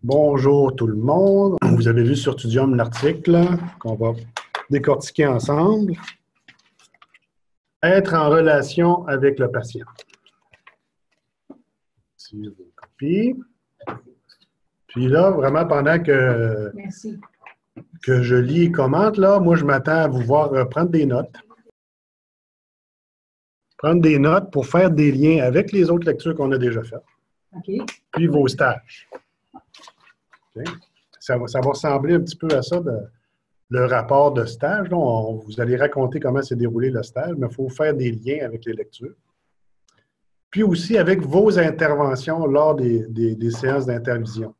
Bonjour tout le monde. Vous avez vu sur Tudium l'article qu'on va décortiquer ensemble. Être en relation avec le patient. Ici, je vous copie. Puis là, vraiment, pendant que je lis et commente, là, moi, je m'attends à vous voir prendre des notes. Prendre des notes pour faire des liens avec les autres lectures qu'on a déjà faites. Okay. Puis vos stages. Okay. Ça va ressembler un petit peu à ça, le rapport de stage. Vous allez raconter comment s'est déroulé le stage, mais il faut faire des liens avec les lectures. Puis aussi avec vos interventions lors des séances d'intervision.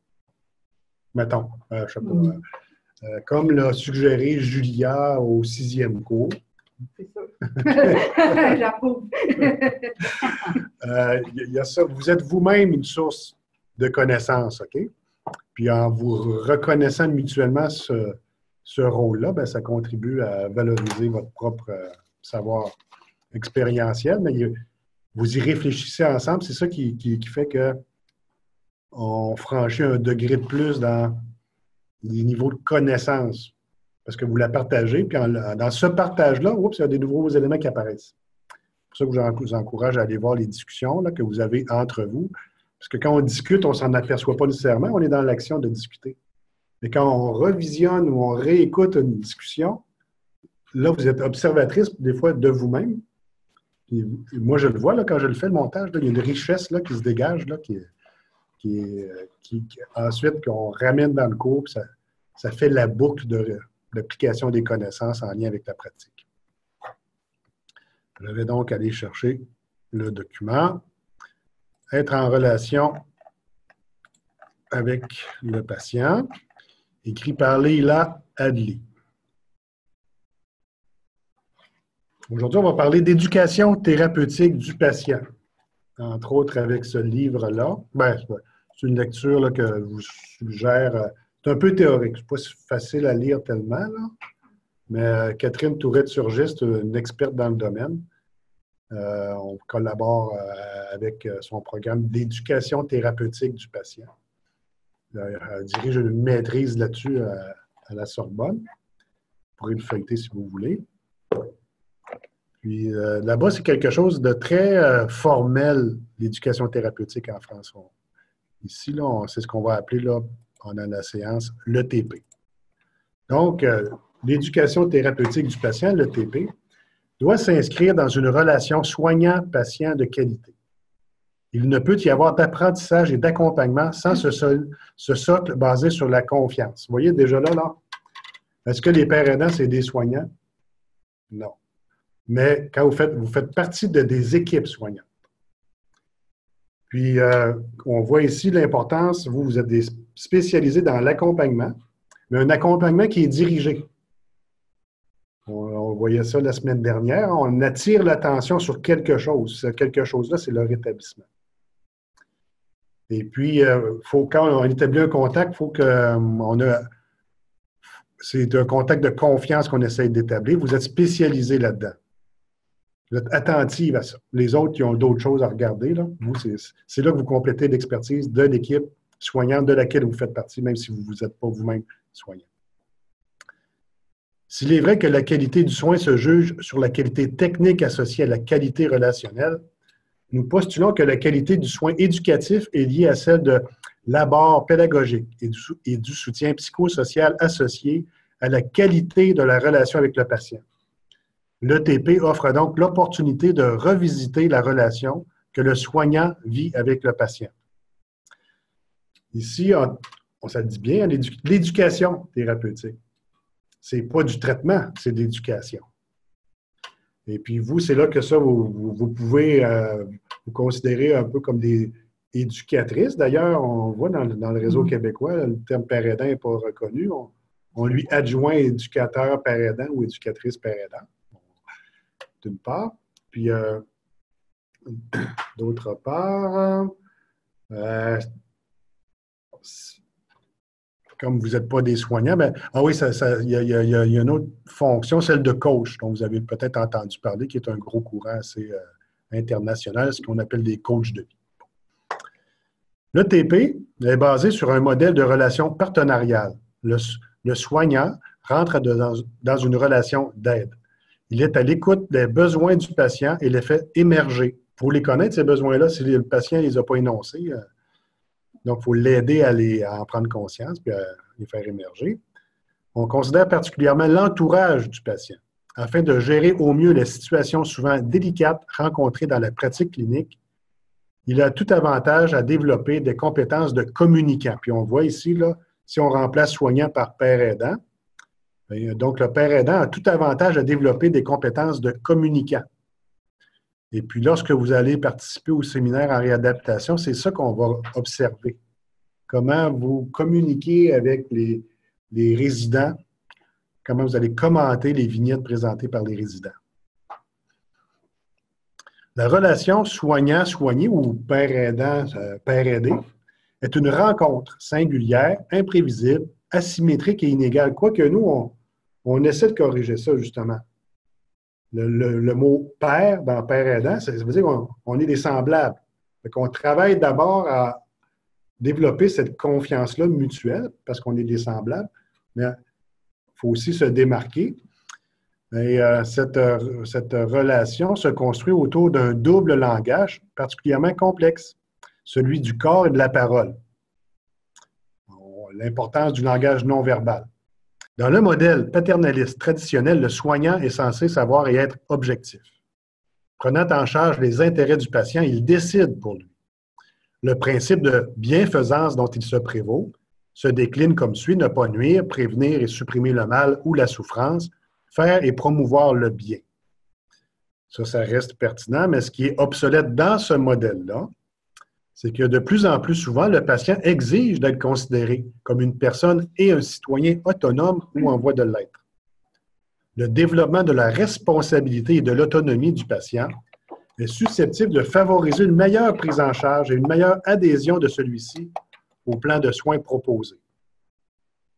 Mettons, je ne sais pas, comme l'a suggéré Julia au 6e cours. C'est ça. J'approuve. Il y a ça. Vous êtes vous-même une source de connaissances, OK? Puis en vous reconnaissant mutuellement ce rôle-là, bien, ça contribue à valoriser votre propre savoir expérientiel, mais vous y réfléchissez ensemble. C'est ça qui fait qu'on franchit un degré de plus dans les niveaux de connaissance, parce que vous la partagez, puis dans ce partage-là, il y a des nouveaux éléments qui apparaissent. C'est pour ça que je vous encourage à aller voir les discussions là, que vous avez entre vous, parce que quand on discute, on ne s'en aperçoit pas nécessairement, on est dans l'action de discuter. Mais quand on revisionne ou on réécoute une discussion, là, vous êtes observatrice, des fois, de vous-même. Puis, moi, je le vois, là, quand je le fais, le montage, là, il y a une richesse là, qui se dégage, là, ensuite, qu'on ramène dans le cours, puis ça fait la boucle d'application des connaissances en lien avec la pratique. Je vais donc aller chercher le document. Être en relation avec le patient, écrit par Leila Adli. Aujourd'hui, on va parler d'éducation thérapeutique du patient, entre autres avec ce livre-là. Ben, c'est une lecture là, que je vous suggère. C'est un peu théorique, c'est pas si facile à lire tellement, là. Mais Catherine Tourette-Surgis, une experte dans le domaine. On collabore avec son programme d'éducation thérapeutique du patient. Elle dirige une maîtrise là-dessus à la Sorbonne. Vous pourrez le feuilleter si vous voulez. Puis là-bas, c'est quelque chose de très formel, l'éducation thérapeutique en France. Ici, là, c'est ce qu'on va appeler là, pendant la séance l'ETP. Donc, l'éducation thérapeutique du patient, l'ETP, doit s'inscrire dans une relation soignant-patient de qualité. Il ne peut y avoir d'apprentissage et d'accompagnement sans ce socle basé sur la confiance. Vous voyez déjà là, est-ce que les pères aidants, c'est des soignants? Non. Mais quand vous faites partie de des équipes soignantes. Puis, on voit ici l'importance, vous êtes spécialisés dans l'accompagnement, mais un accompagnement qui est dirigé. On voyait ça la semaine dernière. On attire l'attention sur quelque chose. Ce quelque chose-là, c'est le rétablissement. Et puis, quand on établit un contact, il faut c'est un contact de confiance qu'on essaie d'établir. Vous êtes spécialisé là-dedans. Vous êtes attentive à ça. Les autres, qui ont d'autres choses à regarder, là, vous, c'est là que vous complétez l'expertise de l'équipe soignante de laquelle vous faites partie, même si vous n'êtes pas vous-même soignant. S'il est vrai que la qualité du soin se juge sur la qualité technique associée à la qualité relationnelle, nous postulons que la qualité du soin éducatif est liée à celle de l'abord pédagogique et du soutien psychosocial associé à la qualité de la relation avec le patient. L'ETP offre donc l'opportunité de revisiter la relation que le soignant vit avec le patient. Ici, on ça dit bien, l'éducation thérapeutique. Ce n'est pas du traitement, c'est de l'éducation. Et puis vous, c'est là que ça, vous pouvez vous considérer un peu comme des éducatrices. D'ailleurs, on voit dans le réseau québécois, le terme père aidant n'est pas reconnu. On lui adjoint éducateur père aidant ou éducatrice père aidant, d'une part. Puis, d'autre part, comme vous n'êtes pas des soignants, mais oui, il y a une autre fonction, celle de coach, dont vous avez peut-être entendu parler, qui est un gros courant assez international, ce qu'on appelle des coachs de vie. L'ETP est basé sur un modèle de relation partenariale. Le soignant rentre dans une relation d'aide. Il est à l'écoute des besoins du patient et les fait émerger. Il faut les connaître, ces besoins-là, si le patient ne les a pas énoncés. Donc, il faut l'aider à en prendre conscience puis à les faire émerger. On considère particulièrement l'entourage du patient afin de gérer au mieux les situations souvent délicates rencontrées dans la pratique clinique. Il a tout avantage à développer des compétences de communicant. Puis on voit ici, là, si on remplace soignant par père aidant, donc le père aidant a tout avantage à développer des compétences de communicant. Et puis lorsque vous allez participer au séminaire en réadaptation, c'est ça qu'on va observer. Comment vous communiquez avec les résidents, comment vous allez commenter les vignettes présentées par les résidents. La relation soignant-soigné ou père aidant, père aidé est une rencontre singulière, imprévisible, asymétrique et inégale. Quoique nous, on essaie de corriger ça, justement. Le mot « père » dans « père aidant », ça veut dire qu'on est des semblables. On travaille d'abord à développer cette confiance-là mutuelle, parce qu'on est des semblables, mais il faut aussi se démarquer. Et cette relation se construit autour d'un double langage particulièrement complexe, celui du corps et de la parole. L'importance du langage non verbal. Dans le modèle paternaliste traditionnel, le soignant est censé savoir et être objectif. Prenant en charge les intérêts du patient, il décide pour lui. Le principe de bienfaisance dont il se prévaut se décline comme suit: ne pas nuire, prévenir et supprimer le mal ou la souffrance, faire et promouvoir le bien. Ça reste pertinent, mais ce qui est obsolète dans ce modèle-là, c'est que de plus en plus souvent, le patient exige d'être considéré comme une personne et un citoyen autonome ou en voie de l'être. Le développement de la responsabilité et de l'autonomie du patient est susceptible de favoriser une meilleure prise en charge et une meilleure adhésion de celui-ci au plan de soins proposé.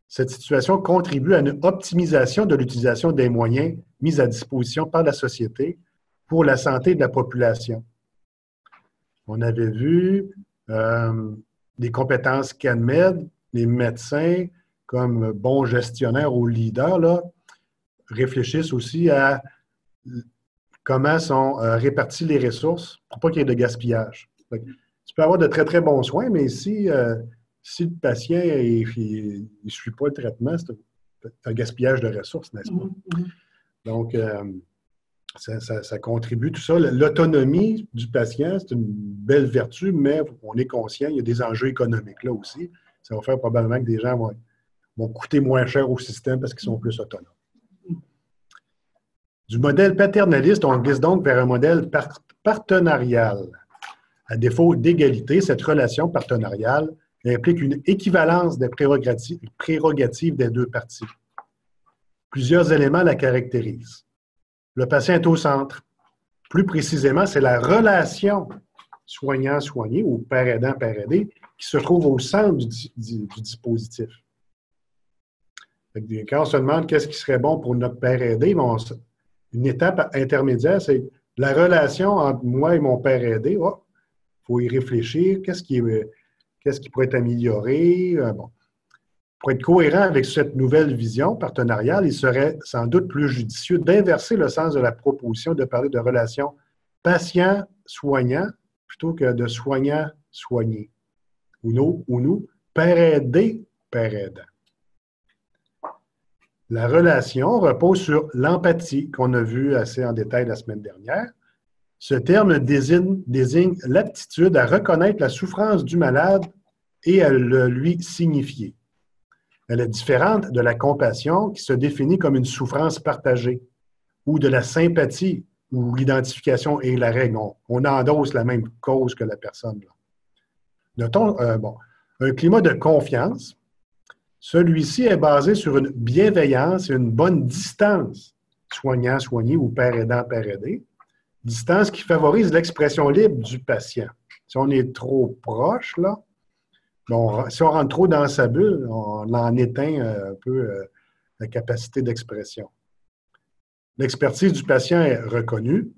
Cette situation contribue à une optimisation de l'utilisation des moyens mis à disposition par la société pour la santé de la population. On avait vu des compétences CanMed, les médecins, comme bons gestionnaires ou leaders, là, réfléchissent aussi à comment sont réparties les ressources pour pas qu'il y ait de gaspillage. Tu peux avoir de très, très bons soins, mais si le patient ne suit pas le traitement, c'est un gaspillage de ressources, n'est-ce pas? Donc, ça contribue, tout ça. L'autonomie du patient, c'est une belle vertu, mais on est conscient, il y a des enjeux économiques là aussi. Ça va faire probablement que des gens vont coûter moins cher au système parce qu'ils sont plus autonomes. Du modèle paternaliste, on glisse donc vers un modèle partenarial. À défaut d'égalité, cette relation partenariale implique une équivalence des prérogatives des deux parties. Plusieurs éléments la caractérisent. Le patient est au centre. Plus précisément, c'est la relation soignant-soigné ou père aidant-père aidé qui se trouve au centre du dispositif. Quand on se demande qu'est-ce qui serait bon pour notre père aidé, une étape intermédiaire, c'est la relation entre moi et mon père aidé. Il faut y réfléchir. Qu'est-ce qui pourrait être amélioré? Pour être cohérent avec cette nouvelle vision partenariale, il serait sans doute plus judicieux d'inverser le sens de la proposition de parler de relation patient-soignant plutôt que de soignant-soigné. Ou nous, père aidé, père aidant. La relation repose sur l'empathie qu'on a vu assez en détail la semaine dernière. Ce terme désigne l'aptitude à reconnaître la souffrance du malade et à le lui signifier. Elle est différente de la compassion qui se définit comme une souffrance partagée ou de la sympathie où l'identification est la règle. On endosse la même cause que la personne. Notons un climat de confiance. Celui-ci est basé sur une bienveillance et une bonne distance, soignant-soigné ou père aidant-père aidé, distance qui favorise l'expression libre du patient. Si on est trop proche, là, si on rentre trop dans sa bulle, on en éteint un peu la capacité d'expression. L'expertise du patient est reconnue.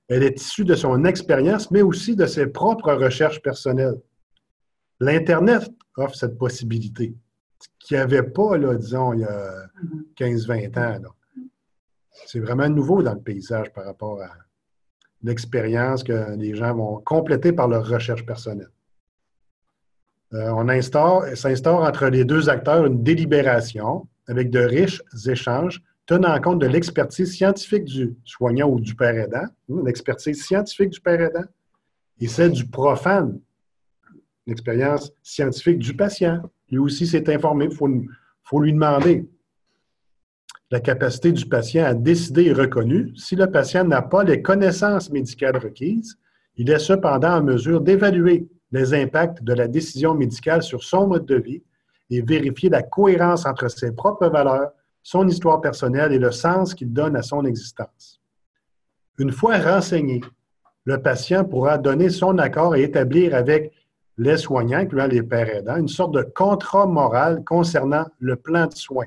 Elle est issue de son expérience, mais aussi de ses propres recherches personnelles. L'Internet offre cette possibilité, qu'il n'y avait pas, là, disons, il y a 15-20 ans. Là. C'est vraiment nouveau dans le paysage par rapport à l'expérience que les gens vont compléter par leur recherche personnelle. S'instaure entre les deux acteurs une délibération avec de riches échanges tenant compte de l'expertise scientifique du soignant ou du père aidant, l'expertise scientifique du père aidant, et celle du profane, l'expérience scientifique du patient. Lui aussi s'est informé, il faut lui demander. La capacité du patient à décider est reconnue. Si le patient n'a pas les connaissances médicales requises, il est cependant en mesure d'évaluer les impacts de la décision médicale sur son mode de vie et vérifier la cohérence entre ses propres valeurs, son histoire personnelle et le sens qu'il donne à son existence. Une fois renseigné, le patient pourra donner son accord et établir avec les soignants, incluant les pères aidants, une sorte de contrat moral concernant le plan de soins.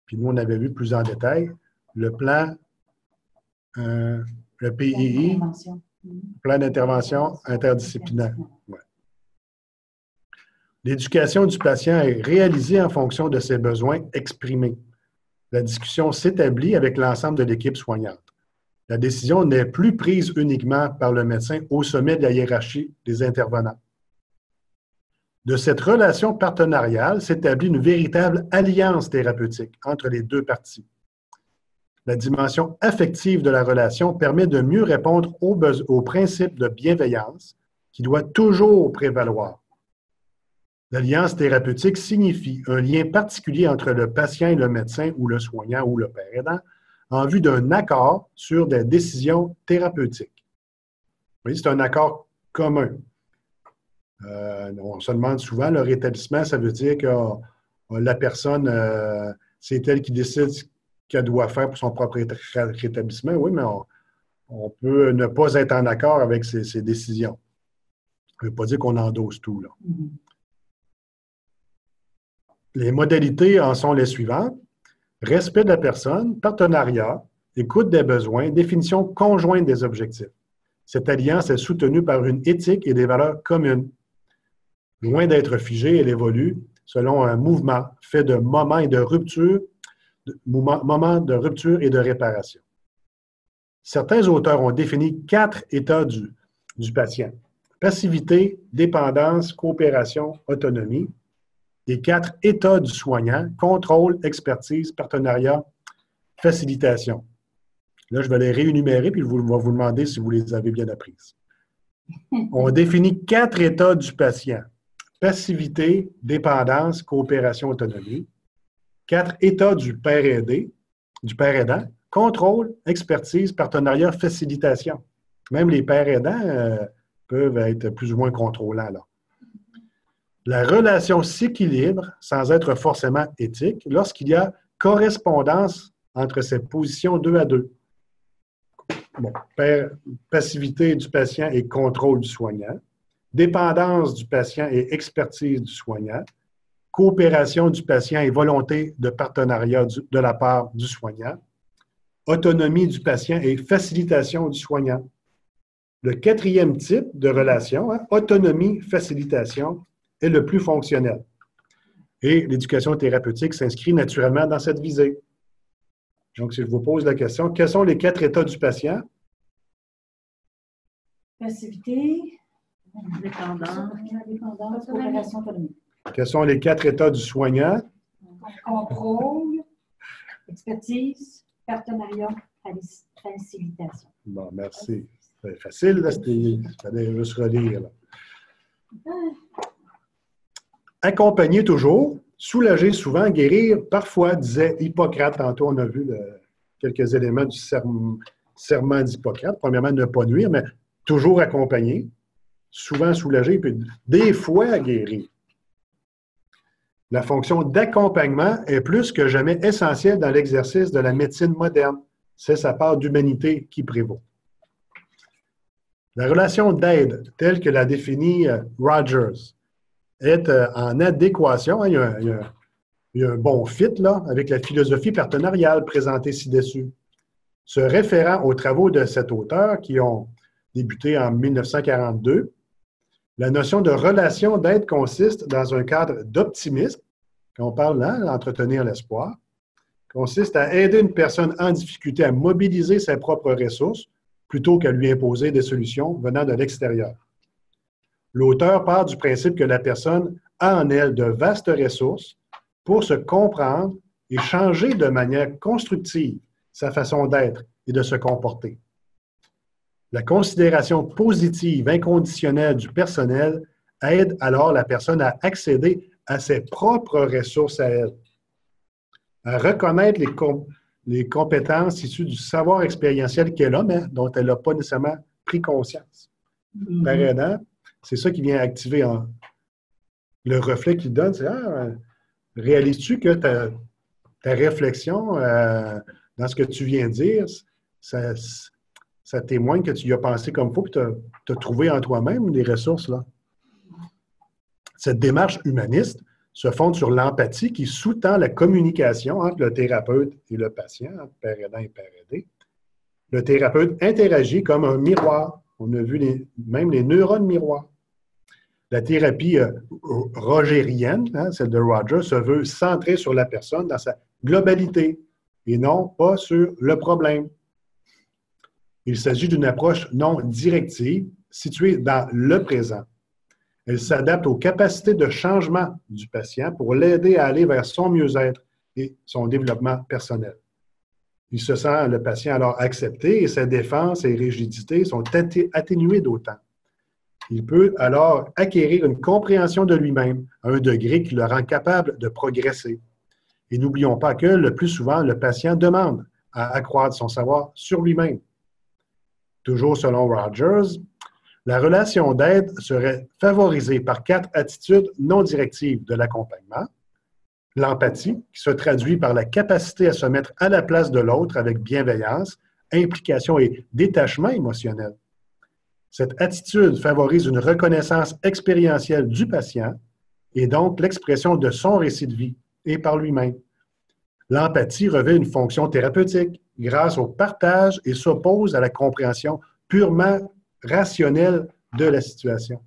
Puis nous, on avait vu plus en détail le plan, le PII, plan d'intervention interdisciplinaire. Ouais. L'éducation du patient est réalisée en fonction de ses besoins exprimés. La discussion s'établit avec l'ensemble de l'équipe soignante. La décision n'est plus prise uniquement par le médecin au sommet de la hiérarchie des intervenants. De cette relation partenariale s'établit une véritable alliance thérapeutique entre les deux parties. La dimension affective de la relation permet de mieux répondre au principe de bienveillance qui doit toujours prévaloir. L'alliance thérapeutique signifie un lien particulier entre le patient et le médecin ou le soignant ou le père aidant en vue d'un accord sur des décisions thérapeutiques. Vous voyez, c'est un accord commun. On se demande souvent, le rétablissement, ça veut dire que la personne, c'est elle qui décide ce qu'elle doit faire pour son propre rétablissement. Oui, mais on peut ne pas être en accord avec ces décisions. Ça ne veut pas dire qu'on endosse tout, là. Les modalités en sont les suivantes. Respect de la personne, partenariat, écoute des besoins, définition conjointe des objectifs. Cette alliance est soutenue par une éthique et des valeurs communes. Loin d'être figée, elle évolue selon un mouvement fait de moments de rupture et de réparation. Certains auteurs ont défini 4 états du patient. Passivité, dépendance, coopération, autonomie. Les 4 états du soignant, contrôle, expertise, partenariat, facilitation. Là, je vais les réénumérer puis je vais vous demander si vous les avez bien apprises. On définit 4 états du patient. Passivité, dépendance, coopération, autonomie. 4 états du père aidant, contrôle, expertise, partenariat, facilitation. Même les pères aidants peuvent être plus ou moins contrôlants, là. La relation s'équilibre sans être forcément éthique lorsqu'il y a correspondance entre ces positions 2 à 2. Bon, passivité du patient et contrôle du soignant. Dépendance du patient et expertise du soignant. Coopération du patient et volonté de partenariat de la part du soignant. Autonomie du patient et facilitation du soignant. Le 4e type de relation, autonomie, facilitation, est le plus fonctionnel. Et l'éducation thérapeutique s'inscrit naturellement dans cette visée. Donc, si je vous pose la question, quels sont les 4 états du patient? Passivité, dépendance, coopération, autonomie. Quels sont les 4 états du soignant? Contrôle, expertise, partenariat, facilitation. Bon, merci. C'est facile, là, il fallait juste relire. Là. Accompagner toujours, soulager souvent, guérir parfois, disait Hippocrate. Tantôt, on a vu quelques éléments du serment d'Hippocrate. Premièrement, ne pas nuire, mais toujours accompagner, souvent soulager, puis des fois guérir. La fonction d'accompagnement est plus que jamais essentielle dans l'exercice de la médecine moderne. C'est sa part d'humanité qui prévaut. La relation d'aide, telle que l'a définie Rogers, est en adéquation. Il y a un bon fit là, avec la philosophie partenariale présentée ci-dessus. Se référant aux travaux de cet auteur qui ont débuté en 1942, La notion de relation d'aide consiste dans un cadre d'optimisme, quand on parle là, d'entretenir l'espoir, consiste à aider une personne en difficulté à mobiliser ses propres ressources plutôt qu'à lui imposer des solutions venant de l'extérieur. L'auteur part du principe que la personne a en elle de vastes ressources pour se comprendre et changer de manière constructive sa façon d'être et de se comporter. La considération positive inconditionnelle du personnel aide alors la personne à accéder à ses propres ressources à elle, à reconnaître les compétences issues du savoir expérientiel qu'elle a, mais dont elle n'a pas nécessairement pris conscience. Par aidant, c'est ça qui vient activer le reflet qu'il donne, c'est réalises-tu que ta réflexion dans ce que tu viens de dire, ça témoigne que tu y as pensé comme il faut, puis tu as trouvé en toi-même des ressources là. Cette démarche humaniste se fonde sur l'empathie qui sous-tend la communication entre le thérapeute et le patient, entre père aidant et père aidé. Le thérapeute interagit comme un miroir. On a vu même les neurones miroirs. La thérapie rogérienne, celle de Roger, se veut centrée sur la personne dans sa globalité et non pas sur le problème. Il s'agit d'une approche non directive, située dans le présent. Elle s'adapte aux capacités de changement du patient pour l'aider à aller vers son mieux-être et son développement personnel. Il se sent, le patient, alors accepté et ses défenses et rigidités sont atténuées d'autant. Il peut alors acquérir une compréhension de lui-même à un degré qui le rend capable de progresser. Et n'oublions pas que le plus souvent, le patient demande à accroître son savoir sur lui-même. Toujours selon Rogers, la relation d'aide serait favorisée par 4 attitudes non directives de l'accompagnement. L'empathie, qui se traduit par la capacité à se mettre à la place de l'autre avec bienveillance, implication et détachement émotionnel. Cette attitude favorise une reconnaissance expérientielle du patient et donc l'expression de son récit de vie et par lui-même. L'empathie revêt une fonction thérapeutique grâce au partage et s'oppose à la compréhension purement rationnelle de la situation.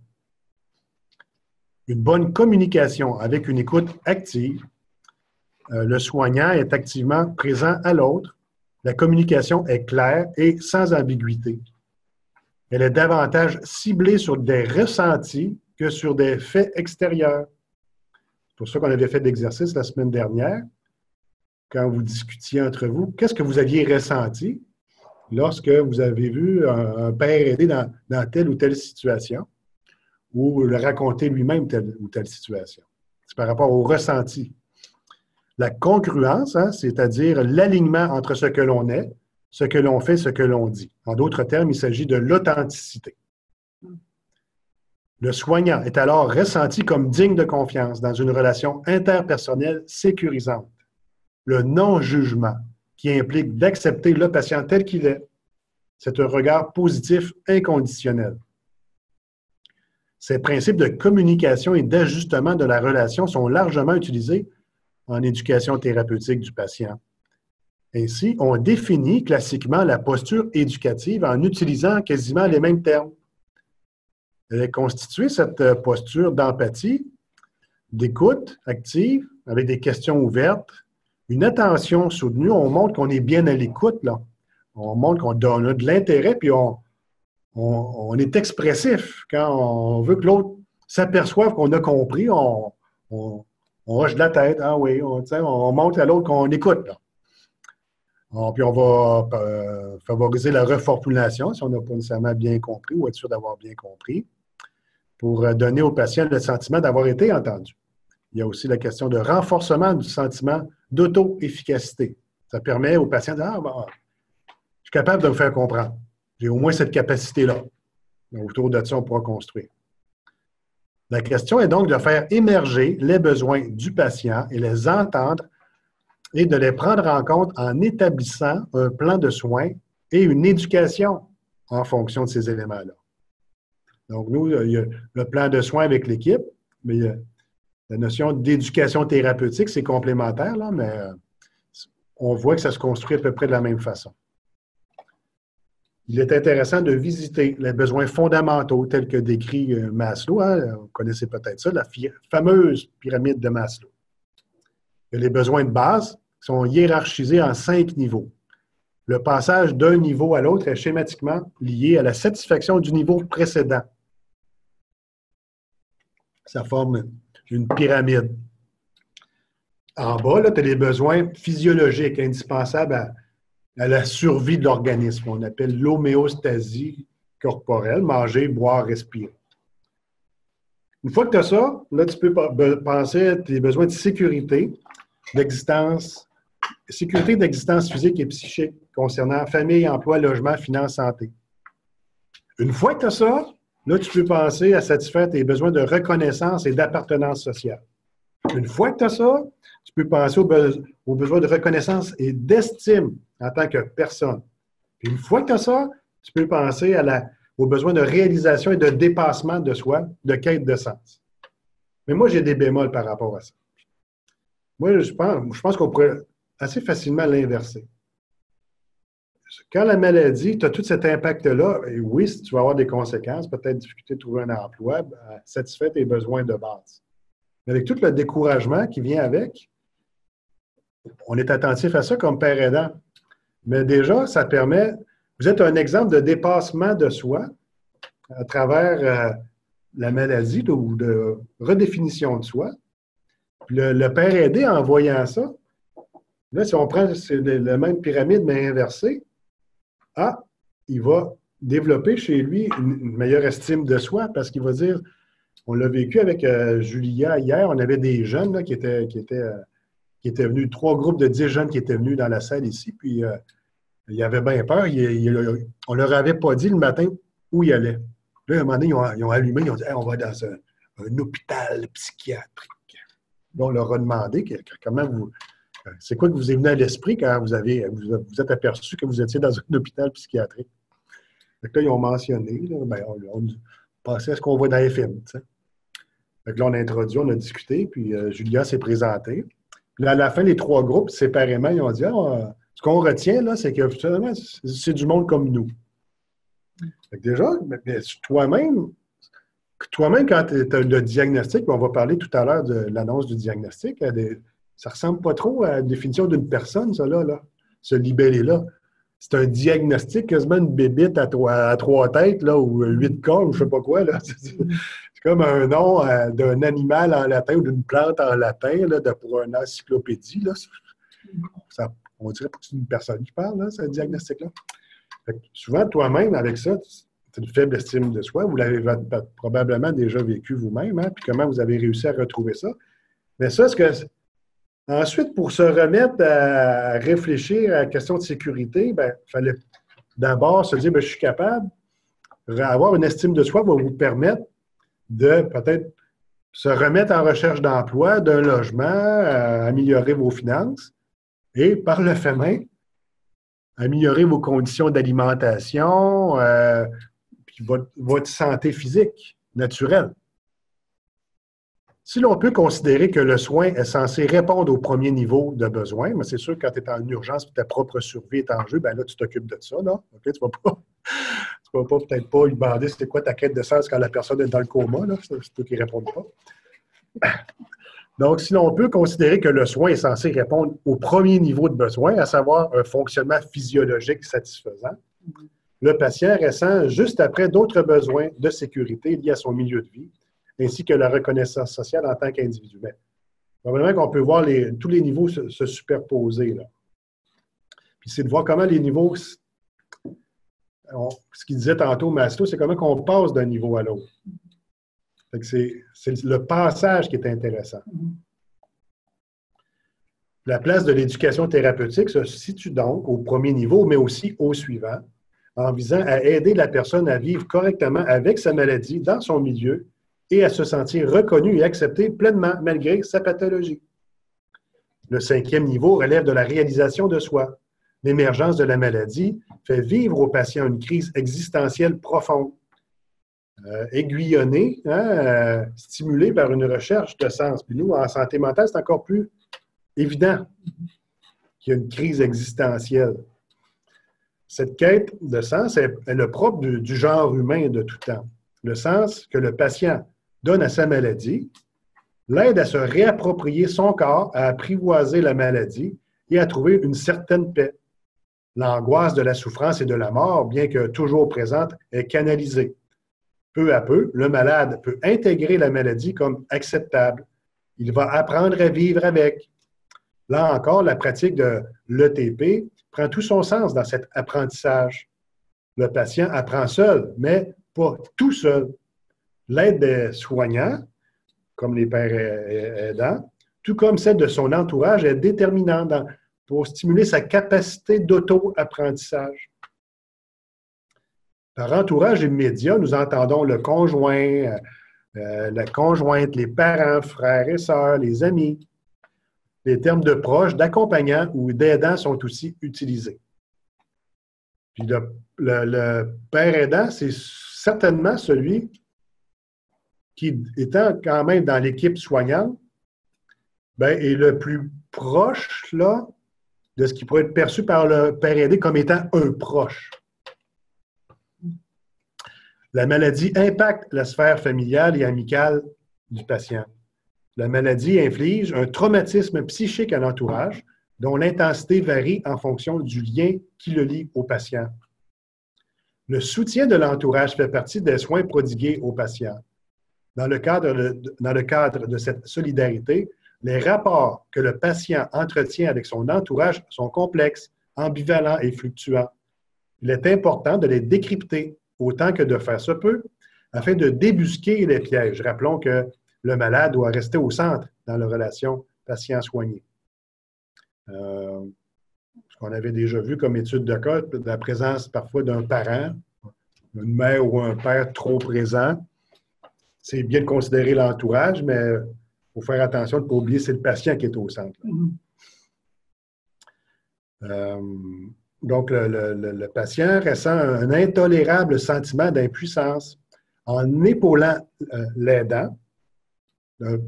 Une bonne communication avec une écoute active. Le soignant est activement présent à l'autre. La communication est claire et sans ambiguïté. Elle est davantage ciblée sur des ressentis que sur des faits extérieurs. C'est pour ça qu'on avait fait l'exercice la semaine dernière. Quand vous discutiez entre vous, qu'est-ce que vous aviez ressenti lorsque vous avez vu un père aidé dans telle ou telle situation ou le raconter lui-même telle ou telle situation? C'est par rapport au ressenti. La congruence, c'est-à-dire l'alignement entre ce que l'on est, ce que l'on fait, ce que l'on dit. En d'autres termes, il s'agit de l'authenticité. Le soignant est alors ressenti comme digne de confiance dans une relation interpersonnelle sécurisante. Le non-jugement, qui implique d'accepter le patient tel qu'il est. C'est un regard positif inconditionnel. Ces principes de communication et d'ajustement de la relation sont largement utilisés en éducation thérapeutique du patient. Ainsi, on définit classiquement la posture éducative en utilisant quasiment les mêmes termes. Elle est constituée, cette posture d'empathie, d'écoute active, avec des questions ouvertes, une attention soutenue. On montre qu'on est bien à l'écoute, là. On montre qu'on a de l'intérêt, puis on est expressif. Quand on veut que l'autre s'aperçoive qu'on a compris, on hoche de la tête. Ah oui, on montre à l'autre qu'on écoute, là. Puis on va favoriser la reformulation si on n'a pas nécessairement bien compris ou être sûr d'avoir bien compris, pour donner au patient le sentiment d'avoir été entendu. Il y a aussi la question de renforcement du sentiment d'auto-efficacité. Ça permet au patient de dire « Ah, bon, je suis capable de me faire comprendre. J'ai au moins cette capacité-là. » Autour de ça, on pourra construire. La question est donc de faire émerger les besoins du patient et les entendre et de les prendre en compte en établissant un plan de soins et une éducation en fonction de ces éléments-là. Donc, nous, il y a le plan de soins avec l'équipe, mais la notion d'éducation thérapeutique, c'est complémentaire, là, mais on voit que ça se construit à peu près de la même façon. il est intéressant de visiter les besoins fondamentaux tels que décrit Maslow. Hein, vous connaissez peut-être ça, la fameuse pyramide de Maslow. Il y a les besoins de base qui sont hiérarchisés en 5 niveaux. Le passage d'un niveau à l'autre est schématiquement lié à la satisfaction du niveau précédent. Ça forme une pyramide. En bas, tu as les besoins physiologiques indispensables à la survie de l'organisme. On appelle l'homéostasie corporelle, manger, boire, respirer. Une fois que tu as ça, là, tu peux penser à tes besoins de sécurité d'existence physique et psychique concernant famille, emploi, logement, finances, santé. Une fois que tu as ça, là, tu peux penser à satisfaire tes besoins de reconnaissance et d'appartenance sociale. Une fois que tu as ça, tu peux penser aux besoins de reconnaissance et d'estime en tant que personne. Puis une fois que tu as ça, tu peux penser aux besoins de réalisation et de dépassement de soi, de quête de sens. Mais moi, j'ai des bémols par rapport à ça. Moi, je pense qu'on pourrait assez facilement l'inverser. Quand la maladie, tu as tout cet impact-là, et oui, tu vas avoir des conséquences, peut-être difficulté de trouver un emploi, satisfait tes besoins de base. Mais avec tout le découragement qui vient avec, on est attentif à ça comme père aidant. Mais déjà, ça permet, vous êtes un exemple de dépassement de soi à travers la maladie ou de redéfinition de soi. Le père aidé, en voyant ça, là, si on prend la même pyramide mais inversée, il va développer chez lui une meilleure estime de soi parce qu'il va dire, on l'a vécu avec Julia hier, on avait des jeunes là, qui étaient venus, 3 groupes de 10 jeunes qui étaient venus dans la salle ici, puis ils avaient bien peur. On leur avait pas dit le matin où ils allaient. Là, à un moment donné, ils ont allumé, ils ont dit hey, on va dans un hôpital psychiatrique. Là, on leur a demandé comment c'est quoi que vous est venu à l'esprit quand vous êtes aperçu que vous étiez dans un hôpital psychiatrique. Donc là, ils ont mentionné, là, on pensait à ce qu'on voit dans les films. T'sais. Donc là, on a introduit, on a discuté, puis Julia s'est présentée. Puis là, à la fin, les 3 groupes, séparément, ils ont dit ce qu'on retient, là, c'est que finalement, c'est du monde comme nous. Donc déjà, mais toi-même, quand tu as le diagnostic, on va parler tout à l'heure de l'annonce du diagnostic, ça ne ressemble pas trop à la définition d'une personne, ça, là, ce libellé-là. C'est un diagnostic, quasiment une bébite à 3 têtes, là, ou 8 corps, ou je ne sais pas quoi. Là. C'est comme un nom d'un animal en latin ou d'une plante en latin là, pour une encyclopédie. Là. On dirait pas que c'est une personne qui parle, là, ce diagnostic-là. Souvent, toi-même, avec ça, c'est une faible estime de soi. Vous l'avez probablement déjà vécu vous-même, hein, puis comment vous avez réussi à retrouver ça. Mais ça, ensuite, pour se remettre à réfléchir à la question de sécurité, il fallait d'abord se dire, je suis capable. Avoir une estime de soi va vous permettre de peut-être se remettre en recherche d'emploi, d'un logement, améliorer vos finances et, par le fait même, améliorer vos conditions d'alimentation, puis votre santé physique naturelle. Si l'on peut considérer que le soin est censé répondre au premier niveau de besoin, mais c'est sûr que quand tu es en urgence et ta propre survie est en jeu, là, tu t'occupes de ça. Là. Okay? Tu ne vas peut-être pas lui demander c'est quoi ta quête de sens quand la personne est dans le coma. Là. C'est toi qui ne réponds pas. Donc, si l'on peut considérer que le soin est censé répondre au premier niveau de besoin, à savoir un fonctionnement physiologique satisfaisant, le patient ressent juste après d'autres besoins de sécurité liés à son milieu de vie, ainsi que la reconnaissance sociale en tant qu'individu. Mais probablement qu'on peut voir tous les niveaux se superposer. Là. Puis c'est de voir comment les niveaux, ce qu'il disait tantôt Maslow, c'est comment on passe d'un niveau à l'autre. C'est le passage qui est intéressant. La place de l'éducation thérapeutique se situe donc au premier niveau, mais aussi au suivant, en visant à aider la personne à vivre correctement avec sa maladie dans son milieu et à se sentir reconnu et accepté pleinement malgré sa pathologie. Le 5e niveau relève de la réalisation de soi. L'émergence de la maladie fait vivre au patient une crise existentielle profonde, aiguillonnée, stimulée par une recherche de sens. Puis nous, en santé mentale, c'est encore plus évident qu'il y a une crise existentielle. Cette quête de sens est le propre du genre humain de tout temps. Le sens que le patient donne à sa maladie l'aide à se réapproprier son corps, à apprivoiser la maladie et à trouver une certaine paix. L'angoisse de la souffrance et de la mort, bien que toujours présente, est canalisée. Peu à peu, le malade peut intégrer la maladie comme acceptable. Il va apprendre à vivre avec. Là encore, la pratique de l'ETP prend tout son sens dans cet apprentissage. Le patient apprend seul, mais pas tout seul. L'aide des soignants, comme les pères aidants, tout comme celle de son entourage, est déterminante pour stimuler sa capacité d'auto-apprentissage. Par entourage immédiat, nous entendons le conjoint, la conjointe, les parents, frères et sœurs, les amis. Les termes de proche, d'accompagnant ou d'aidant sont aussi utilisés. Puis le père aidant, c'est certainement celui qui, étant quand même dans l'équipe soignante, est le plus proche là, de ce qui pourrait être perçu par le père aidé comme étant un proche. La maladie impacte la sphère familiale et amicale du patient. La maladie inflige un traumatisme psychique à l'entourage dont l'intensité varie en fonction du lien qui le lie au patient. Le soutien de l'entourage fait partie des soins prodigués aux patients. Dans le cadre de cette solidarité, les rapports que le patient entretient avec son entourage sont complexes, ambivalents et fluctuants. Il est important de les décrypter autant que de faire se peut afin de débusquer les pièges. Rappelons que le malade doit rester au centre dans la relation patient-soigné. Ce qu'on avait déjà vu comme étude de cas, la présence parfois d'un parent, une mère ou un père trop présent. C'est bien de considérer l'entourage, mais il faut faire attention de ne pas oublier que c'est le patient qui est au centre. Donc, le patient ressent un intolérable sentiment d'impuissance en épaulant l'aidant.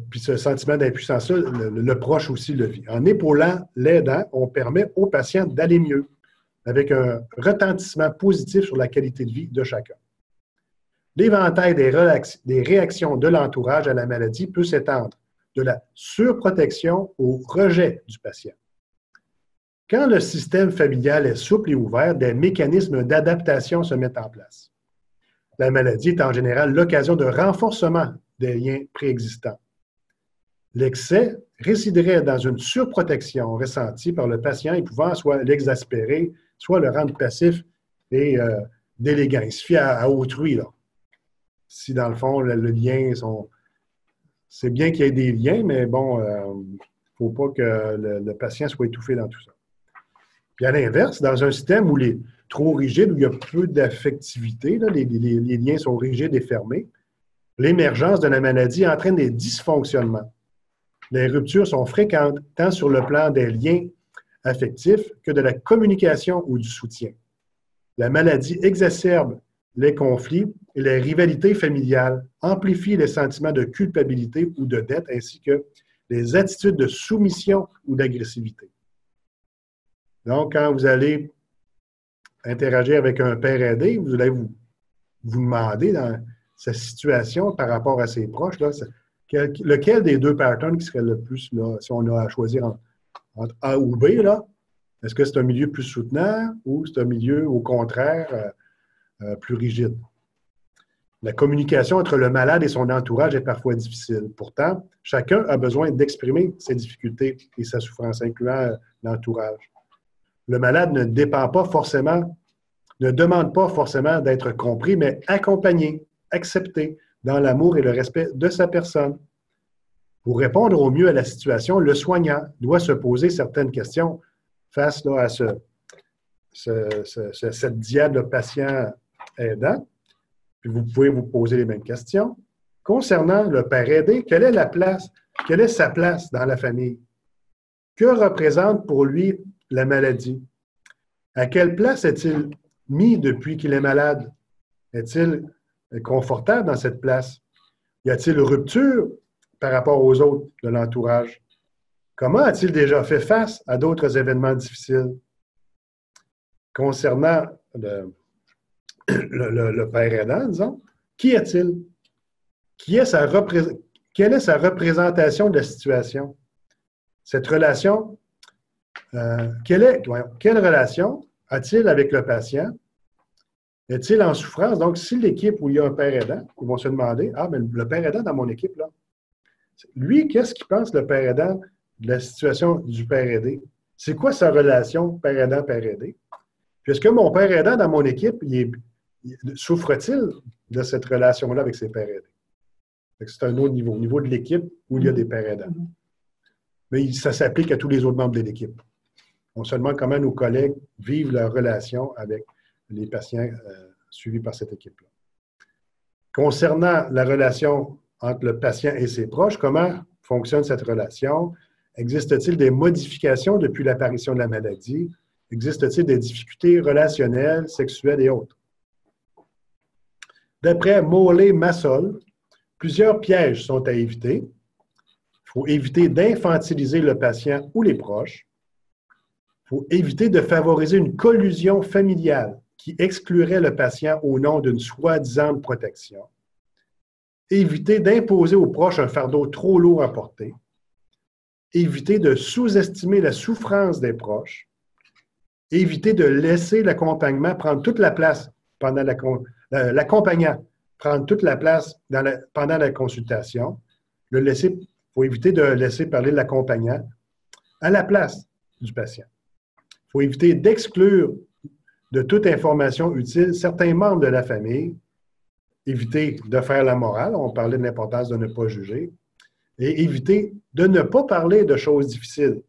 Puis ce sentiment d'impuissance-là, le proche aussi le vit. En épaulant l'aidant, on permet au patient d'aller mieux, avec un retentissement positif sur la qualité de vie de chacun. L'éventail des réactions de l'entourage à la maladie peut s'étendre de la surprotection au rejet du patient. Quand le système familial est souple et ouvert, des mécanismes d'adaptation se mettent en place. La maladie est en général l'occasion de renforcement des liens préexistants. L'excès résiderait dans une surprotection ressentie par le patient et pouvant soit l'exaspérer, soit le rendre passif et déléguant. Il se fie à autrui, là. Si, dans le fond, le lien sont... C'est bien qu'il y ait des liens, mais bon, il ne faut pas que le patient soit étouffé dans tout ça. Puis à l'inverse, dans un système où il est trop rigide, où il y a peu d'affectivité, les liens sont rigides et fermés, l'émergence de la maladie entraîne des dysfonctionnements. Les ruptures sont fréquentes, tant sur le plan des liens affectifs que de la communication ou du soutien. La maladie exacerbe les conflits et les rivalités familiales, amplifie les sentiments de culpabilité ou de dette, ainsi que les attitudes de soumission ou d'agressivité. Donc, quand vous allez interagir avec un père aidé, vous allez vous demander dans sa situation par rapport à ses proches, là, lequel des deux patterns qui serait le plus, là, si on a à choisir entre A ou B, là, est-ce que c'est un milieu plus soutenant ou c'est un milieu, au contraire, plus rigide? La communication entre le malade et son entourage est parfois difficile. Pourtant, chacun a besoin d'exprimer ses difficultés et sa souffrance, incluant l'entourage. Le malade ne demande pas forcément d'être compris, mais accompagné, accepté dans l'amour et le respect de sa personne. Pour répondre au mieux à la situation, le soignant doit se poser certaines questions face là, à cette diade de patient aidant. Puis vous pouvez vous poser les mêmes questions. Concernant le père aidé, quelle est sa place dans la famille? Que représente pour lui la maladie? À quelle place est-il mis depuis qu'il est malade? Est-il confortable dans cette place? Y a-t-il rupture par rapport aux autres de l'entourage? Comment a-t-il déjà fait face à d'autres événements difficiles? concernant le père aidant, disons, qui est-il? Quelle est sa représentation de la situation? Cette relation, quelle relation a-t-il avec le patient? Est-il en souffrance? Donc, si l'équipe où il y a un père aidant, ils vont se demander, ah, mais le père aidant dans mon équipe, là, lui, qu'est-ce qu'il pense, le père aidant, de la situation du père aidé? C'est quoi sa relation père aidant-père aidé? Puis est-ce que mon père aidant dans mon équipe, souffre-t-il de cette relation-là avec ses pères aidés? C'est un autre niveau, au niveau de l'équipe où il y a des pères aidants. Mais ça s'applique à tous les autres membres de l'équipe. On se demande comment nos collègues vivent leur relation avec les patients suivis par cette équipe-là. Concernant la relation entre le patient et ses proches, comment fonctionne cette relation? Existe-t-il des modifications depuis l'apparition de la maladie? Existe-t-il des difficultés relationnelles, sexuelles et autres? D'après Mollet-Massol, plusieurs pièges sont à éviter. Il faut éviter d'infantiliser le patient ou les proches. Il faut éviter de favoriser une collusion familiale qui exclurait le patient au nom d'une soi-disant protection. Éviter d'imposer aux proches un fardeau trop lourd à porter. Éviter de sous-estimer la souffrance des proches. Éviter de laisser l'accompagnement prendre toute la place pendant l'accompagnant prendre toute la place pendant la consultation. Il faut éviter de laisser parler l'accompagnant à la place du patient. Il faut éviter d'exclure de toute information utile certains membres de la famille. Éviter de faire la morale. On parlait de l'importance de ne pas juger. Et éviter de ne pas parler de choses difficiles,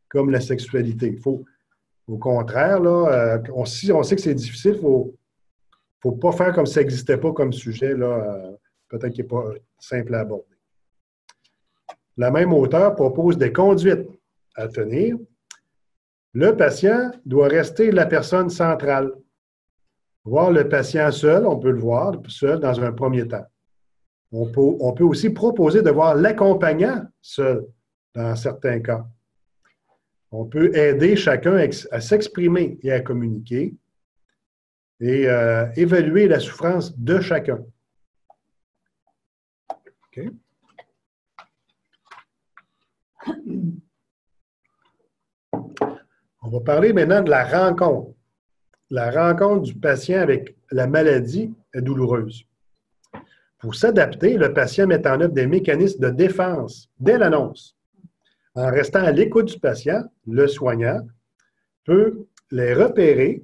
comme la sexualité. Au contraire, là, si on sait que c'est difficile, il ne faut pas faire comme si ça n'existait pas comme sujet, peut-être qu'il n'est pas simple à aborder. La même auteure propose des conduites à tenir. Le patient doit rester la personne centrale. Voir le patient seul, on peut le voir seul dans un premier temps. On peut aussi proposer de voir l'accompagnant seul dans certains cas. On peut aider chacun à s'exprimer et à communiquer et évaluer la souffrance de chacun. OK? On va parler maintenant de la rencontre. La rencontre du patient avec la maladie est douloureuse. Pour s'adapter, le patient met en œuvre des mécanismes de défense dès l'annonce. En restant à l'écoute du patient, le soignant peut les repérer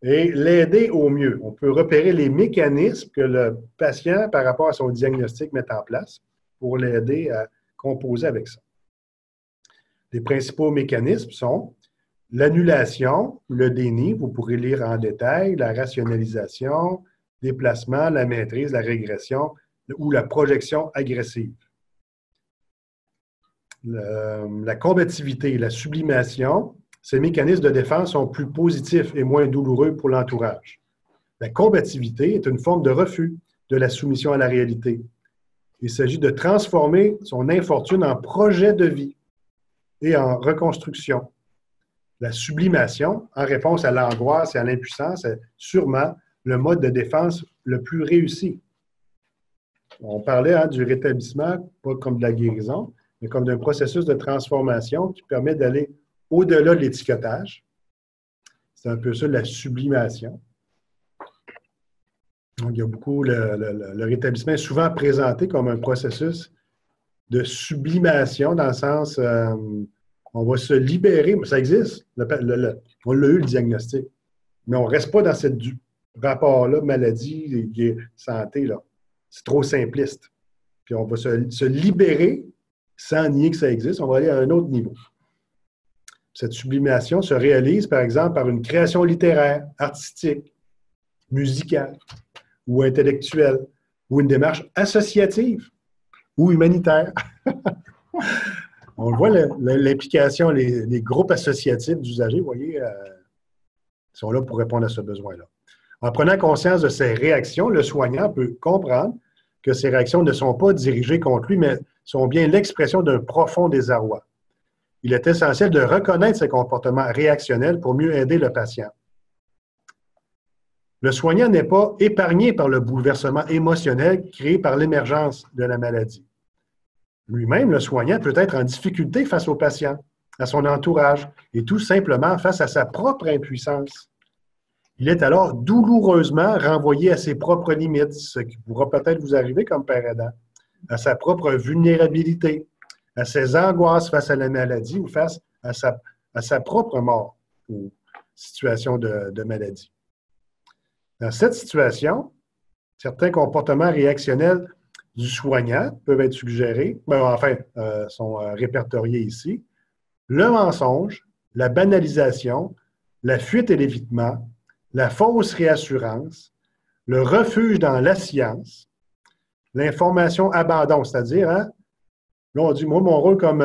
et l'aider au mieux. On peut repérer les mécanismes que le patient, par rapport à son diagnostic, met en place pour l'aider à composer avec ça. Les principaux mécanismes sont l'annulation, le déni, vous pourrez lire en détail, la rationalisation, déplacement, la maîtrise, la régression ou la projection agressive. La combativité, la sublimation, ces mécanismes de défense sont plus positifs et moins douloureux pour l'entourage. La combativité est une forme de refus de la soumission à la réalité. Il s'agit de transformer son infortune en projet de vie et en reconstruction. La sublimation, en réponse à l'angoisse et à l'impuissance, est sûrement le mode de défense le plus réussi. On parlait du rétablissement, pas comme de la guérison, mais comme d'un processus de transformation qui permet d'aller au-delà de l'étiquetage. C'est un peu ça, la sublimation. Donc, il y a beaucoup, le rétablissement est souvent présenté comme un processus de sublimation, dans le sens, on va se libérer, ça existe, on l'a eu le diagnostic, mais on ne reste pas dans ce rapport-là, maladie, santé, là. C'est trop simpliste. Puis on va se libérer sans nier que ça existe, on va aller à un autre niveau. Cette sublimation se réalise, par exemple, par une création littéraire, artistique, musicale ou intellectuelle, ou une démarche associative ou humanitaire. On voit l'implication, les groupes associatifs d'usagers, vous voyez, sont là pour répondre à ce besoin-là. En prenant conscience de ces réactions, le soignant peut comprendre que ces réactions ne sont pas dirigées contre lui, mais sont bien l'expression d'un profond désarroi. il est essentiel de reconnaître ces comportements réactionnels pour mieux aider le patient. Le soignant n'est pas épargné par le bouleversement émotionnel créé par l'émergence de la maladie. Lui-même, le soignant peut être en difficulté face au patient, à son entourage et tout simplement face à sa propre impuissance. Il est alors douloureusement renvoyé à ses propres limites, ce qui pourra peut-être vous arriver comme père aidant, à sa propre vulnérabilité, à ses angoisses face à la maladie ou face à sa propre mort ou situation de maladie. Dans cette situation, certains comportements réactionnels du soignant peuvent être suggérés, sont répertoriés ici. Le mensonge, la banalisation, la fuite et l'évitement, la fausse réassurance, le refuge dans la science, l'information abandon, c'est-à-dire, là, on dit, moi, mon rôle comme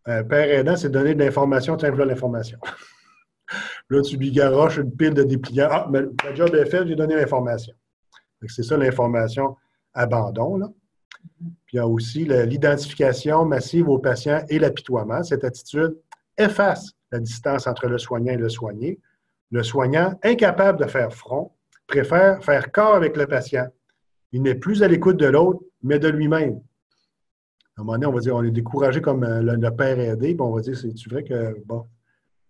père aidant, c'est de donner de l'information, tiens, voilà l'information. Là, tu lui garoches une pile de dépliants. Ah, mais le job est fait, j'ai donné l'information. C'est ça l'information abandon, là. Puis il y a aussi l'identification massive aux patients et l'apitoiement. Cette attitude efface la distance entre le soignant et le soigné. Le soignant, incapable de faire front, préfère faire corps avec le patient. Il n'est plus à l'écoute de l'autre, mais de lui-même. À un moment donné, on va dire, on est découragé comme le père aidé, puis on va dire, c'est-tu vrai que, bon.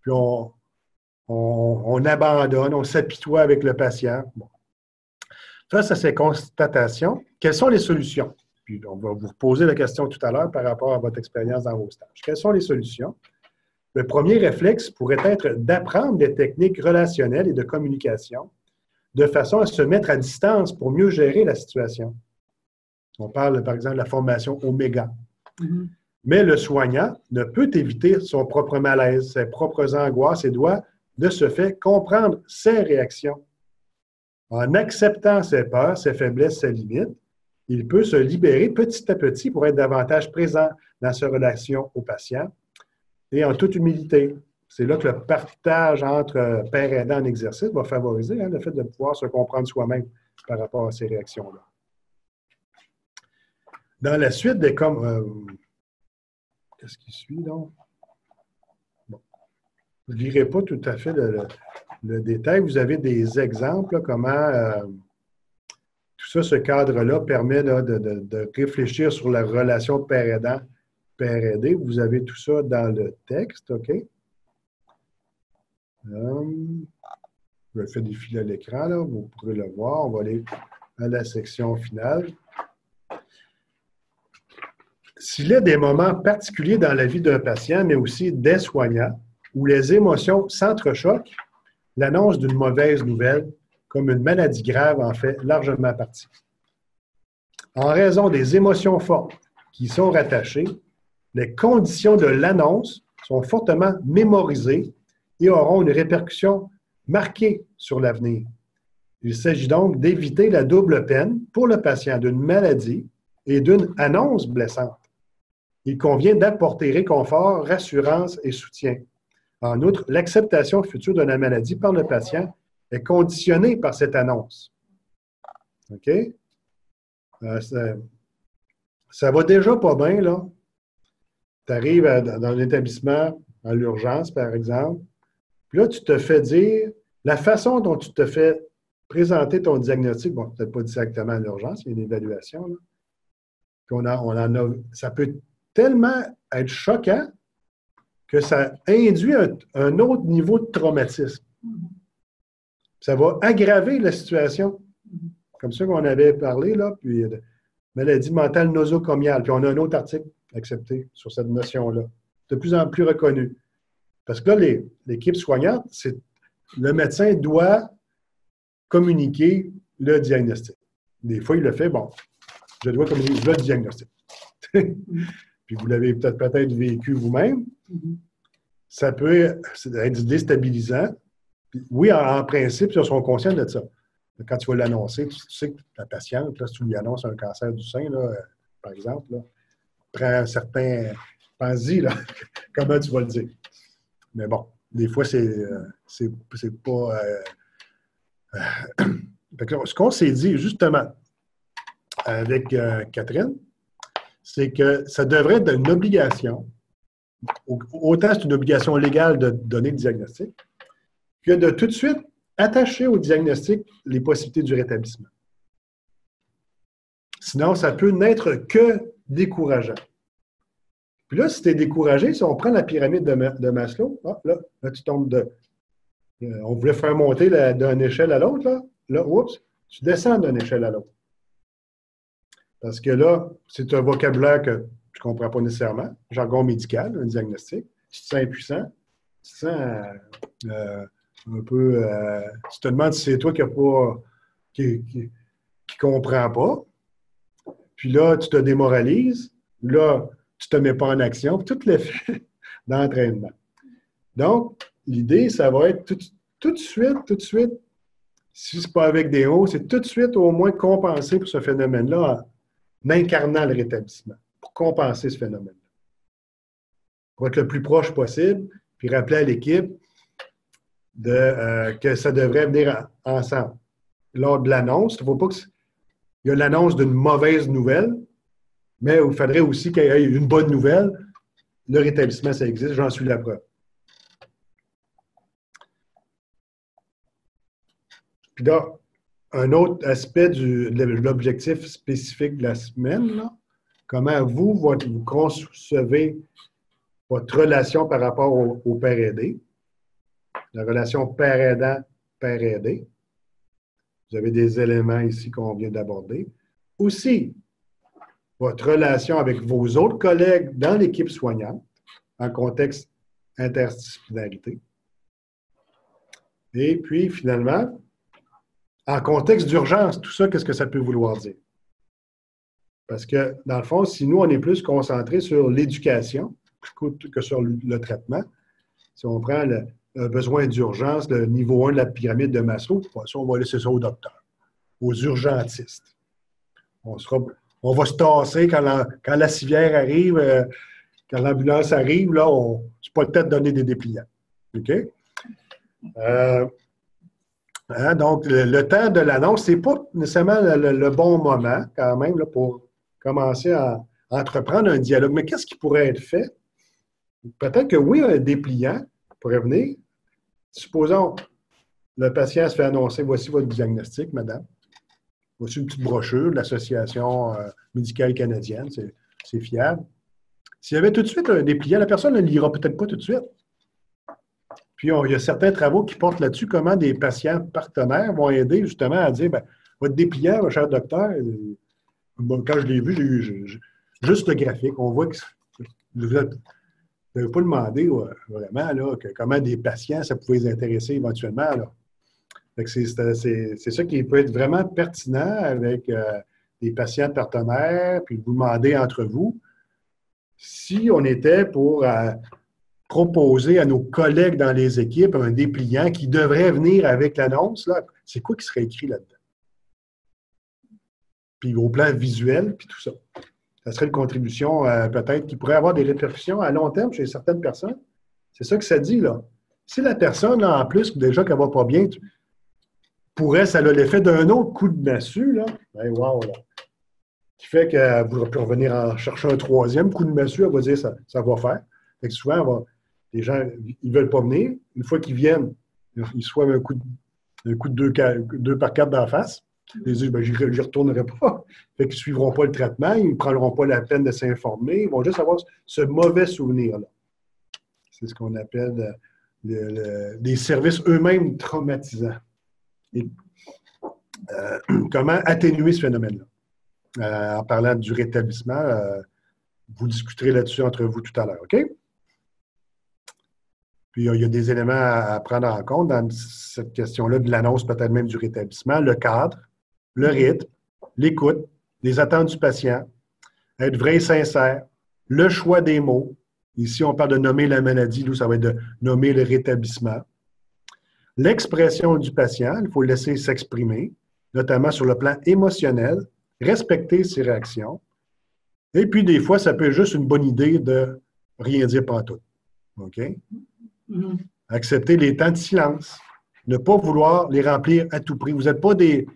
Puis on abandonne, on s'apitoie avec le patient. Bon. Face à ces constatations, quelles sont les solutions? Puis on va vous poser la question tout à l'heure par rapport à votre expérience dans vos stages. Quelles sont les solutions? Le premier réflexe pourrait être d'apprendre des techniques relationnelles et de communication de façon à se mettre à distance pour mieux gérer la situation. On parle, par exemple, de la formation Oméga. Mm-hmm. Mais le soignant ne peut éviter son propre malaise, ses propres angoisses et doit, de ce fait, comprendre ses réactions. En acceptant ses peurs, ses faiblesses, ses limites, il peut se libérer petit à petit pour être davantage présent dans sa relation au patient et en toute humilité. C'est là que le partage entre père aidant en exercice va favoriser le fait de pouvoir se comprendre soi-même par rapport à ces réactions-là. Dans la suite des qu'est-ce qui suit, donc? Bon. Je ne lirai pas tout à fait le détail. Vous avez des exemples, comment tout ça, ce cadre-là, permet de réfléchir sur la relation père aidant, père aidé. Vous avez tout ça dans le texte, OK? Je vais faire défiler à l'écran, là. Vous pourrez le voir. On va aller à la section finale. S'il y a des moments particuliers dans la vie d'un patient, mais aussi des soignants, où les émotions s'entrechoquent, l'annonce d'une mauvaise nouvelle, comme une maladie grave, en fait largement partie. En raison des émotions fortes qui y sont rattachées, les conditions de l'annonce sont fortement mémorisées et auront une répercussion marquée sur l'avenir. Il s'agit donc d'éviter la double peine pour le patient d'une maladie et d'une annonce blessante. Il convient d'apporter réconfort, rassurance et soutien. En outre, l'acceptation future de la maladie par le patient est conditionnée par cette annonce. OK? Ça va déjà pas bien, là. Tu arrives dans un établissement, à l'urgence, par exemple, puis là, tu te fais dire, la façon dont tu te fais présenter ton diagnostic, bon, peut-être pas directement à l'urgence, il y a une évaluation, là. Puis ça peut tellement être choquant que ça induit un autre niveau de traumatisme. Ça va aggraver la situation. Comme ça qu'on avait parlé, là, puis maladie mentale nosocomiale. Puis on a un autre article accepté sur cette notion-là, de plus en plus reconnu. Parce que là, l'équipe soignante, le médecin doit communiquer le diagnostic. Des fois, il le fait, bon, je dois communiquer le diagnostic. Puis vous l'avez peut-être vécu vous-même. Ça peut être déstabilisant. Puis, oui, en principe, ils sont conscients de ça. Quand tu vas l'annoncer, tu sais que ta patiente, là, si tu lui annonces un cancer du sein, là, par exemple, là, prends certains... Pense-y, là, comment tu vas le dire. Mais bon, des fois, c'est pas... ce qu'on s'est dit, justement, avec Catherine, c'est que ça devrait être une obligation autant c'est une obligation légale de donner le diagnostic, que de tout de suite attacher au diagnostic les possibilités du rétablissement. Sinon, ça peut n'être que décourageant. Puis là, si tu es découragé, si on prend la pyramide de Maslow, là, tu tombes de... on voulait faire monter d'une échelle à l'autre, là, oups, tu descends d'une échelle à l'autre. Parce que là, c'est un vocabulaire que tu ne comprends pas nécessairement, jargon médical, un diagnostic. Si tu te sens impuissant, tu te sens un peu... tu te demandes si c'est toi qui ne comprends pas. Puis là, tu te démoralises. Là, tu ne te mets pas en action. Tout l'effet d'entraînement. Donc, l'idée, ça va être tout de suite, si ce n'est pas avec des mots, c'est tout de suite au moins compenser pour ce phénomène-là en incarnant le rétablissement, pour compenser ce phénomène-là. Pour être le plus proche possible, puis rappeler à l'équipe que ça devrait venir ensemble. Lors de l'annonce, il ne faut pas qu'il y ait l'annonce d'une mauvaise nouvelle, mais il faudrait aussi qu'il y ait une bonne nouvelle. Le rétablissement, ça existe, j'en suis la preuve. Puis là, un autre aspect de l'objectif spécifique de la semaine, là, comment vous concevez votre relation par rapport au père aidé, la relation père aidant, père aidé. Vous avez des éléments ici qu'on vient d'aborder. Aussi, votre relation avec vos autres collègues dans l'équipe soignante, en contexte interdisciplinarité. Et puis, finalement, en contexte d'urgence, tout ça, qu'est-ce que ça peut vouloir dire? Parce que, dans le fond, si nous, on est plus concentré sur l'éducation que sur le traitement, si on prend le besoin d'urgence, le niveau 1 de la pyramide de Maslow, ça, on va laisser ça au docteur, aux urgentistes. On va se tasser quand la civière arrive, quand l'ambulance arrive, là, c'est pas le temps de donner des dépliants. OK? Donc, le temps de l'annonce, ce n'est pas nécessairement le bon moment, quand même, là, pour commencer à entreprendre un dialogue. Mais qu'est-ce qui pourrait être fait? Peut-être que oui, un dépliant pourrait venir. Supposons, le patient se fait annoncer, voici votre diagnostic, madame. Voici une petite brochure de l'Association médicale canadienne, c'est fiable. S'il y avait tout de suite un dépliant, la personne ne le lira peut-être pas tout de suite. Puis, il y a certains travaux qui portent là-dessus comment des patients partenaires vont aider justement à dire, votre dépliant, mon cher docteur, quand je l'ai vu, j'ai eu juste le graphique. On voit que vous n'avez pas demandé vraiment là, comment des patients, ça pouvait les intéresser éventuellement. Là. C'est ça qui peut être vraiment pertinent avec des patients partenaires, puis vous demander entre vous si on était pour proposer à nos collègues dans les équipes un dépliant qui devrait venir avec l'annonce, là, c'est quoi qui serait écrit là-dedans? Puis au plan visuel, puis tout ça. Ça serait une contribution peut-être qui pourrait avoir des répercussions à long terme chez certaines personnes. C'est ça que ça dit, là. Si la personne, là, en plus, déjà qu'elle ne va pas bien, pourrait, ça a l'effet d'un autre coup de massue, là. Ben, wow, là. Qui fait qu'elle peut revenir en chercher un troisième coup de massue, elle va dire ça va faire. Fait que souvent, les gens, ils ne veulent pas venir. Une fois qu'ils viennent, ils soient un coup de 2 par 4 dans la face. Ils disent, je n'y retournerai pas. Fait qu'ils ne suivront pas le traitement, ils ne prendront pas la peine de s'informer. Ils vont juste avoir ce mauvais souvenir-là. C'est ce qu'on appelle des services eux-mêmes traumatisants. Et, comment atténuer ce phénomène-là? En parlant du rétablissement, vous discuterez là-dessus entre vous tout à l'heure, OK? Puis, il y a des éléments à prendre en compte dans cette question-là de l'annonce, peut-être même du rétablissement, le cadre, le rythme, l'écoute, les attentes du patient, être vrai et sincère, le choix des mots. Ici, on parle de nommer la maladie, nous, ça va être de nommer le rétablissement. L'expression du patient, il faut le laisser s'exprimer, notamment sur le plan émotionnel, respecter ses réactions. Et puis, des fois, ça peut être juste une bonne idée de rien dire pantoute. OK? Mm-hmm. Accepter les temps de silence. Ne pas vouloir les remplir à tout prix. Vous n'êtes pas des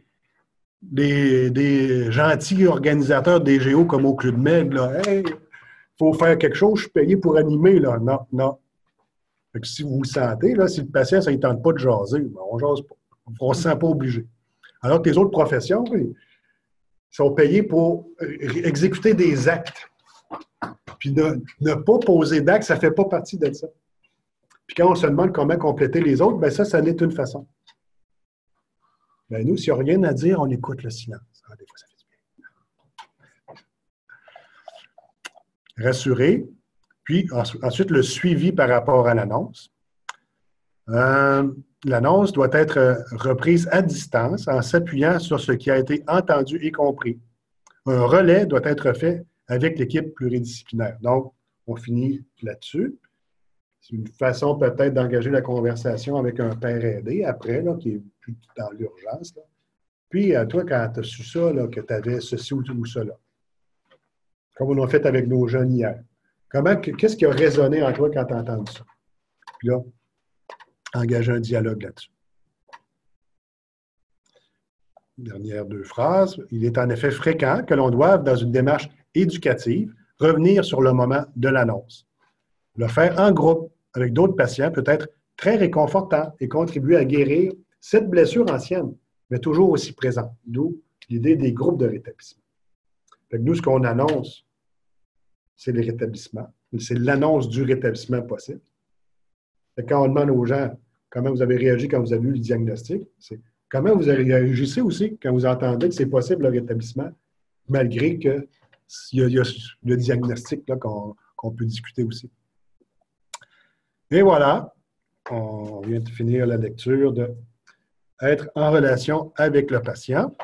gentils organisateurs des GO comme au Club Med. Là. Hey, faut faire quelque chose, je suis payé pour animer, là. Non, non. Fait que si vous vous sentez, là, si le patient, ça ne tente pas de jaser, ben, on ne jase pas. On ne se sent pas obligé. Alors que les autres professions, ils sont payés pour exécuter des actes. Puis ne pas poser d'actes, ça ne fait pas partie de ça. Puis quand on se demande comment compléter les autres, ben ça l'est une façon. Ben nous, s'il n'y a rien à dire, on écoute le silence. Ah, des fois, ça fait du bien. Rassurer. Puis ensuite, le suivi par rapport à l'annonce. L'annonce doit être reprise à distance en s'appuyant sur ce qui a été entendu et compris. Un relais doit être fait avec l'équipe pluridisciplinaire. Donc, on finit là-dessus. C'est une façon peut-être d'engager la conversation avec un père aidé après, là, qui est plus dans l'urgence. Là. Puis, toi, quand tu as su ça, là, que tu avais ceci ou cela, comme on l'a fait avec nos jeunes hier, qu'est-ce qui a résonné en toi quand tu as entendu ça? Puis là, engager un dialogue là-dessus. Dernière 2 phrases. Il est en effet fréquent que l'on doive, dans une démarche éducative, revenir sur le moment de l'annonce. Le faire en groupe avec d'autres patients peut être très réconfortant et contribuer à guérir cette blessure ancienne, mais toujours aussi présente. D'où l'idée des groupes de rétablissement. Fait que nous, ce qu'on annonce, c'est le rétablissement. C'est l'annonce du rétablissement possible. Fait que quand on demande aux gens comment vous avez réagi quand vous avez eu le diagnostic, c'est comment vous réagissez aussi quand vous entendez que c'est possible le rétablissement, malgré qu'il y a le diagnostic là, qu'on peut discuter aussi. Et voilà, on vient de finir la lecture de être en relation avec le patient.